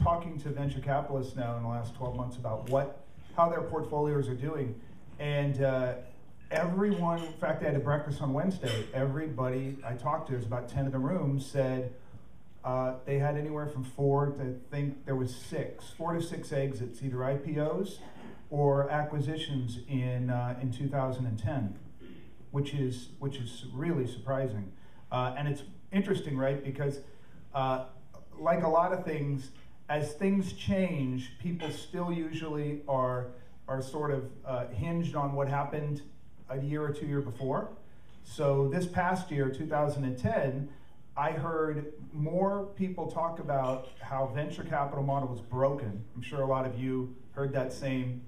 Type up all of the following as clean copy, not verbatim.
talking to venture capitalists now in the last 12 months about how their portfolios are doing. And everyone, in fact, I had a breakfast on Wednesday, everybody I talked to, there's about 10 in the room, said they had anywhere from 4 to, I think there was 4 to 6 exits, either IPOs or acquisitions in 2010, which is really surprising. And it's interesting, right? Because like a lot of things, as things change, people still usually are sort of hinged on what happened a year or 2 years before. So this past year, 2010, I heard more people talk about how venture capital model was broken. I'm sure a lot of you heard that same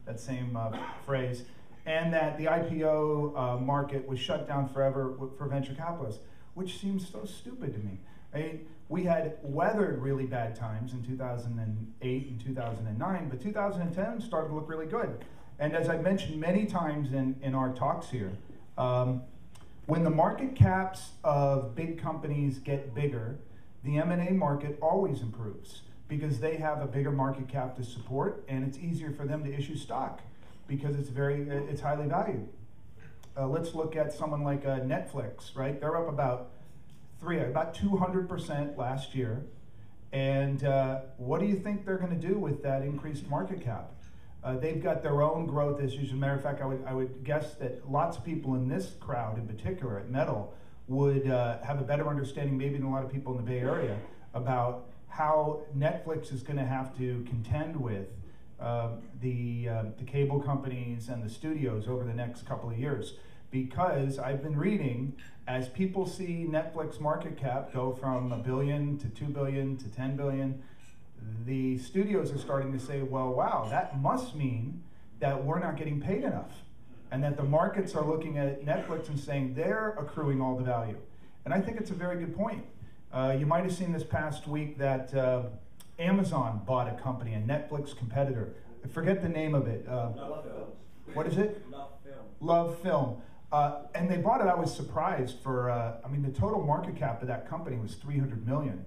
phrase, and that the IPO market was shut down forever for venture capitalists, which seems so stupid to me. I mean, we had weathered really bad times in 2008 and 2009, but 2010 started to look really good. And as I've mentioned many times in our talks here, when the market caps of big companies get bigger, the M&A market always improves because they have a bigger market cap to support, and it's easier for them to issue stock because it's highly valued. Let's look at someone like Netflix, right? They're up about 200% last year. And what do you think they're going to do with that increased market cap? They've got their own growth issues. As a matter of fact, I would guess that lots of people in this crowd, in particular at Metal, would have a better understanding, maybe than a lot of people in the Bay Area, about how Netflix is going to have to contend with the cable companies and the studios over the next couple of years. Because I've been reading, as people see Netflix market cap go from $1 billion to $2 billion to $10 billion, the studios are starting to say, well, wow, that must mean that we're not getting paid enough. And that the markets are looking at Netflix and saying they're accruing all the value. And I think it's a very good point. You might have seen this past week that Amazon bought a company, a Netflix competitor. I forget the name of it. Love Films. What is it? Love Film. Love Film. And they bought it. I was surprised for, I mean, the total market cap of that company was $300 million.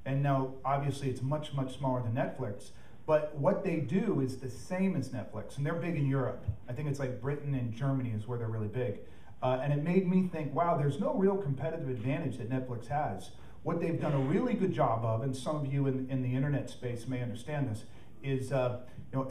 And now, obviously, it's much, much smaller than Netflix. But what they do is the same as Netflix. And they're big in Europe. I think it's like Britain and Germany is where they're really big. And it made me think, wow, there's no real competitive advantage that Netflix has. What they've done a really good job of, and some of you in the internet space may understand this, is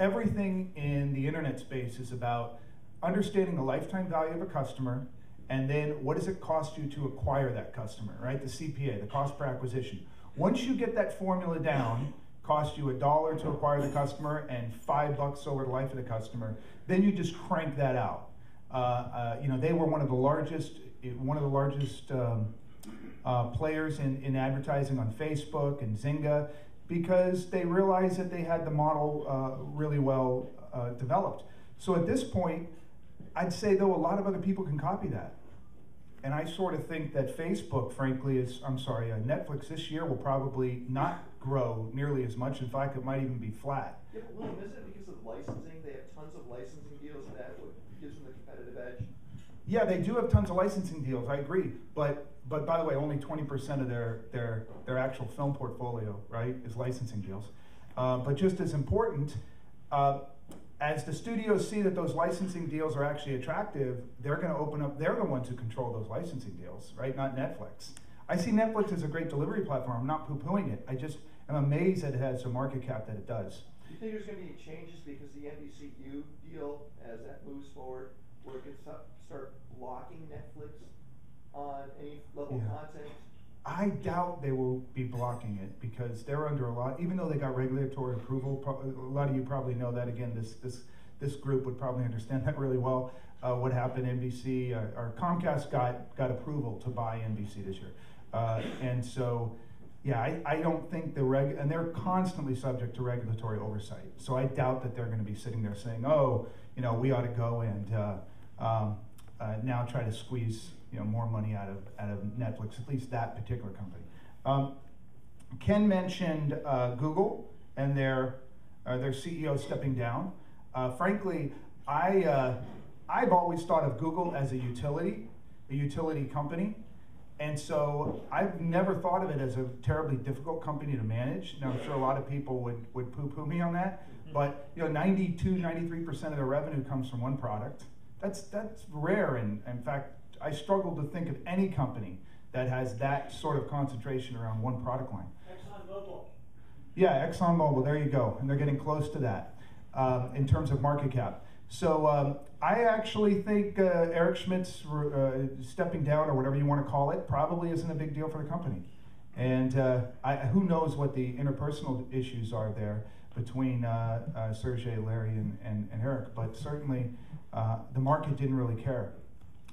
everything in the internet space is about understanding the lifetime value of a customer, and then what does it cost you to acquire that customer, right? The CPA, the cost per acquisition. Once you get that formula down, cost you $1 to acquire the customer and $5 over the life of the customer, then you just crank that out. They were one of the largest players in advertising on Facebook and Zynga because they realized that they had the model really well developed. So at this point, I'd say, though, a lot of other people can copy that. And I sort of think that Facebook, frankly, Netflix this year will probably not grow nearly as much. In fact, it might even be flat. Yeah, but William, isn't it because of licensing? They have tons of licensing deals, and that gives them the competitive edge? Yeah, they do have tons of licensing deals, I agree. But by the way, only 20% of their actual film portfolio, right, is licensing deals. But just as important, as the studios see that those licensing deals are actually attractive, they're going to open up, they're the ones who control those licensing deals, right? Not Netflix. I see Netflix as a great delivery platform. I'm not poo-pooing it. I just am amazed that it has the market cap that it does. Do you think there's going to be any changes because the NBCU deal, as that moves forward, where it can start blocking Netflix on any level of content? I doubt they will be blocking it because they're under a lot, even though they got regulatory approval. A lot of you probably know that. Again, this group would probably understand that really well. What happened, NBC, or Comcast got approval to buy NBC this year. And so, yeah, I don't think and they're constantly subject to regulatory oversight. So I doubt that they're going to be sitting there saying, oh, we ought to go and now try to squeeze more money out of Netflix, at least that particular company. Ken mentioned Google and their CEO stepping down. Frankly, I've always thought of Google as a utility company, And so I've never thought of it as a terribly difficult company to manage. Now, I'm sure a lot of people would poo-poo me on that, but 92, 93% of their revenue comes from one product. That's rare, and in fact, I struggle to think of any company that has that sort of concentration around one product line. ExxonMobil. Yeah, ExxonMobil, there you go, and they're getting close to that in terms of market cap. So I actually think Eric Schmidt's stepping down, or whatever you want to call it, probably isn't a big deal for the company. And who knows what the interpersonal issues are there between Sergey, Larry, and Eric, but certainly the market didn't really care.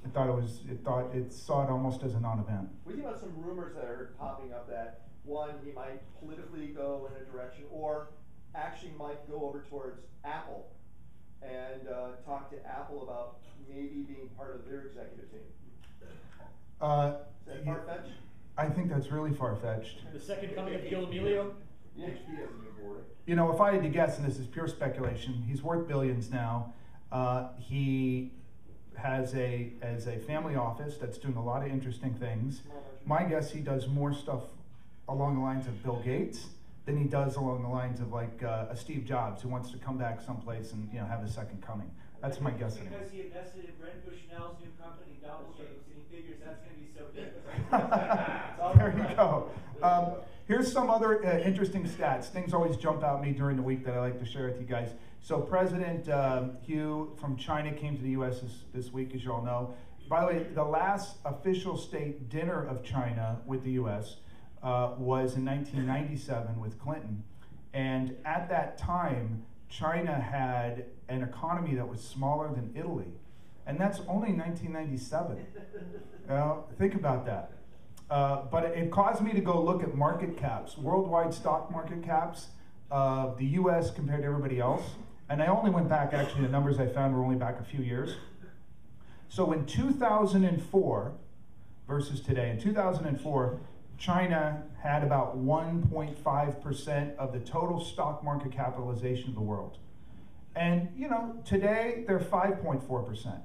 It saw it almost as a non-event. We think about some rumors that are popping up that one, he might politically go in a direction, or actually might go over towards Apple and talk to Apple about maybe being part of their executive team. Is that far-fetched? I think that's really far-fetched. And the second coming of Wlliam? Yeah, he hasn't been bored. If I had to guess, and this is pure speculation, he's worth billions now. He has a family office that's doing a lot of interesting things. My guess, he does more stuff along the lines of Bill Gates than he does along the lines of like a Steve Jobs, who wants to come back someplace and have a second coming. That's my guess. Because he invested in Brent Bushnell's new company, Double Shapes, and he figures that's going to be so big. There you go. Here's some other interesting stats. Things always jump out at me during the week that I like to share with you guys. So President Hu from China came to the U.S. this week, as you all know. By the way, the last official state dinner of China with the U.S. Was in 1997 with Clinton. And at that time, China had an economy that was smaller than Italy. And that's only 1997. Think about that. But it caused me to go look at market caps, worldwide stock market caps of the US compared to everybody else. And I only went back, actually, the numbers I found were only back a few years. So in 2004 versus today, in 2004, China had about 1.5% of the total stock market capitalization of the world. And, today they're 5.4%.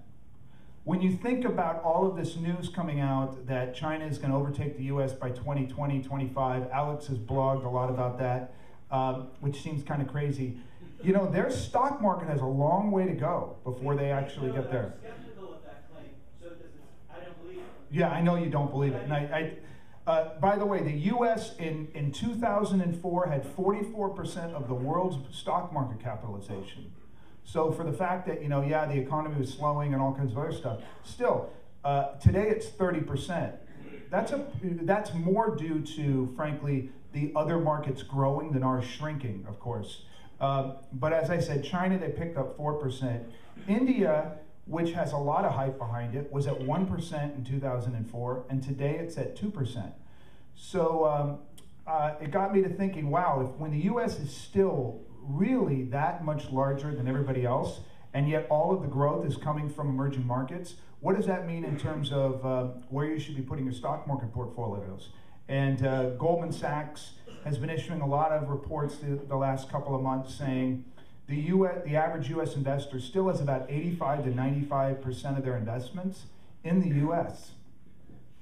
When you think about all of this news coming out that China is going to overtake the US by 2020, 25, Alex has blogged a lot about that, which seems kind of crazy. Their stock market has a long way to go before they actually get there. I'm skeptical of that claim, so I don't believe it. Yeah, I know you don't believe it. And by the way, the U.S. in 2004 had 44% of the world's stock market capitalization. So for the fact that, the economy was slowing and all kinds of other stuff, still, today it's 30%. That's more due to, frankly, the other markets growing than ours shrinking, of course. But as I said, China, they picked up 4%. India, which has a lot of hype behind it, was at 1% in 2004, and today it's at 2%. So it got me to thinking, wow, when the U.S. is still really that much larger than everybody else, and yet all of the growth is coming from emerging markets, what does that mean in terms of where you should be putting your stock market portfolios? And Goldman Sachs has been issuing a lot of reports the last couple of months saying the average U.S. investor still has about 85 to 95% of their investments in the U.S.,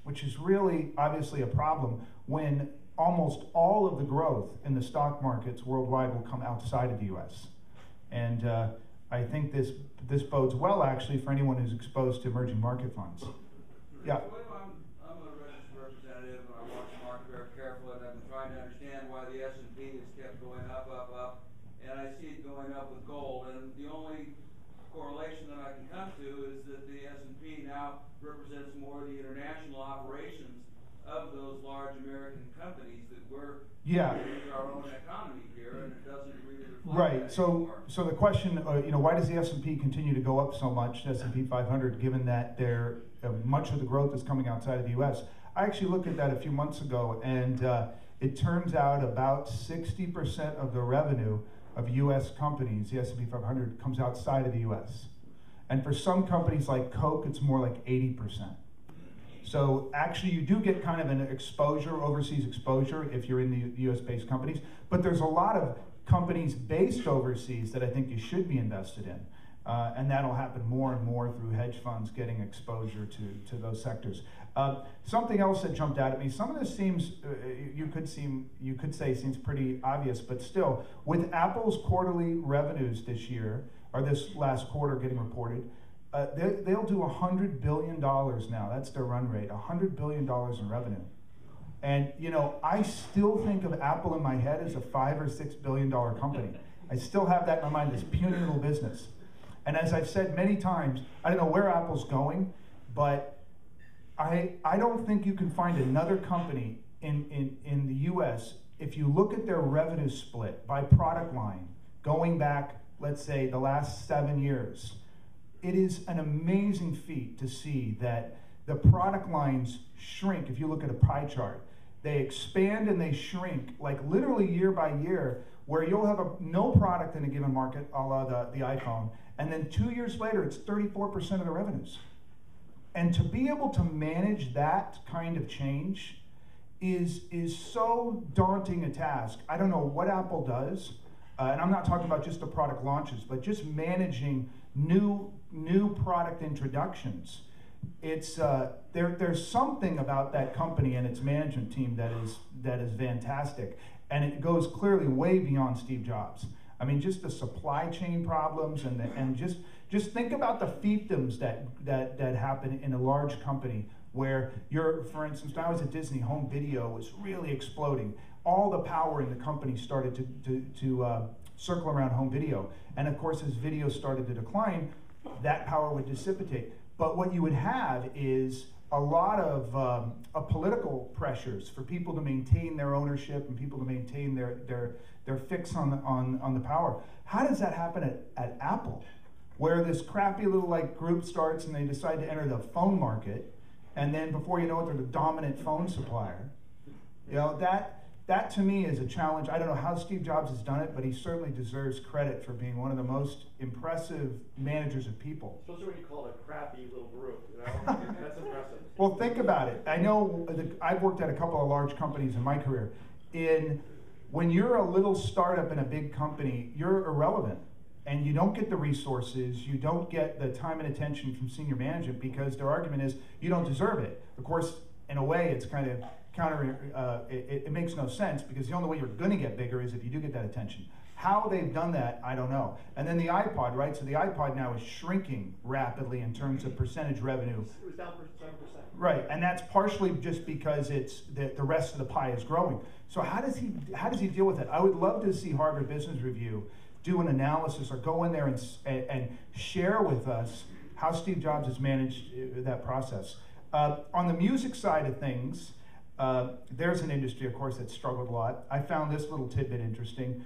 which is really obviously a problem when almost all of the growth in the stock markets worldwide will come outside of the U.S. And I think this bodes well, actually, for anyone who's exposed to emerging market funds. Yeah. I'm a registered representative, and I watch the market very carefully, and I've been trying to understand why the S&P has kept going up, and I see it going up with gold. And the only correlation that I can come to is that the S&P now represents more of the international operations of those large American companies that we're in our own economy here, and it doesn't really reflect right. that So anymore. the question, why does the S&P continue to go up so much, S&P 500, given that much of the growth is coming outside of the U.S.? I actually looked at that a few months ago, and it turns out about 60% of the revenue of U.S. companies, the S&P 500, comes outside of the U.S. And for some companies like Coke, it's more like 80%. So actually, you do get kind of an overseas exposure, if you're in the U.S.-based companies. But there's a lot of companies based overseas that I think you should be invested in. And that'll happen more and more through hedge funds getting exposure to those sectors. Something else that jumped out at me. Some of this seems, you could say seems pretty obvious, but still, with Apple's quarterly revenues this year, or this last quarter getting reported, they'll do $100 billion now. That's their run rate, $100 billion in revenue. And you know, I still think of Apple in my head as a $5 or $6 billion company. I still have that in my mind, this puny little business. And as I've said many times, I don't know where Apple's going, but I don't think you can find another company in the US, if you look at their revenue split by product line, going back, let's say, the last 7 years, it is an amazing feat to see that the product lines shrink. If you look at a pie chart, they expand and they shrink, like literally year by year, where you'll have no product in a given market, a la the iPhone, and then 2 years later, it's 34% of the revenues. And to be able to manage that kind of change is so daunting a task. I don't know what Apple does, and I'm not talking about just the product launches, but just managing new product introductions. It's there's something about that company and its management team that is fantastic, and it goes clearly way beyond Steve Jobs. I mean, just the supply chain problems and just think about the fiefdoms that happen in a large company where for instance, when I was at Disney, home video was really exploding. All the power in the company started to circle around home video, and of course, as video started to decline, that power would dissipate. But what you would have is a lot of political pressures for people to maintain their ownership and people to maintain their fix on the power. How does that happen at Apple, where this crappy little group starts and they decide to enter the phone market, and then before you know it, they're the dominant phone supplier? You know, that to me is a challenge. I don't know how Steve Jobs has done it, but he certainly deserves credit for being one of the most impressive managers of people. Especially when you call it a crappy little group, you know? That's impressive. Well, think about it. I know I've worked at a couple of large companies in my career. When you're a little startup in a big company, you're irrelevant. And you don't get the resources, you don't get the time and attention from senior management because their argument is you don't deserve it. Of course, in a way, it's kind of it makes no sense because the only way you're going to get bigger is if you do get that attention. How they've done that, I don't know. And then the iPod, right? So the iPod now is shrinking rapidly in terms of percentage revenue. It was down 7%. Right, and that's partially just because it's the rest of the pie is growing. So how does he deal with it? I would love to see Harvard Business Review do an analysis or go in there and share with us how Steve Jobs has managed that process. On the music side of things, there's an industry, of course, that struggled a lot. I found this little tidbit interesting.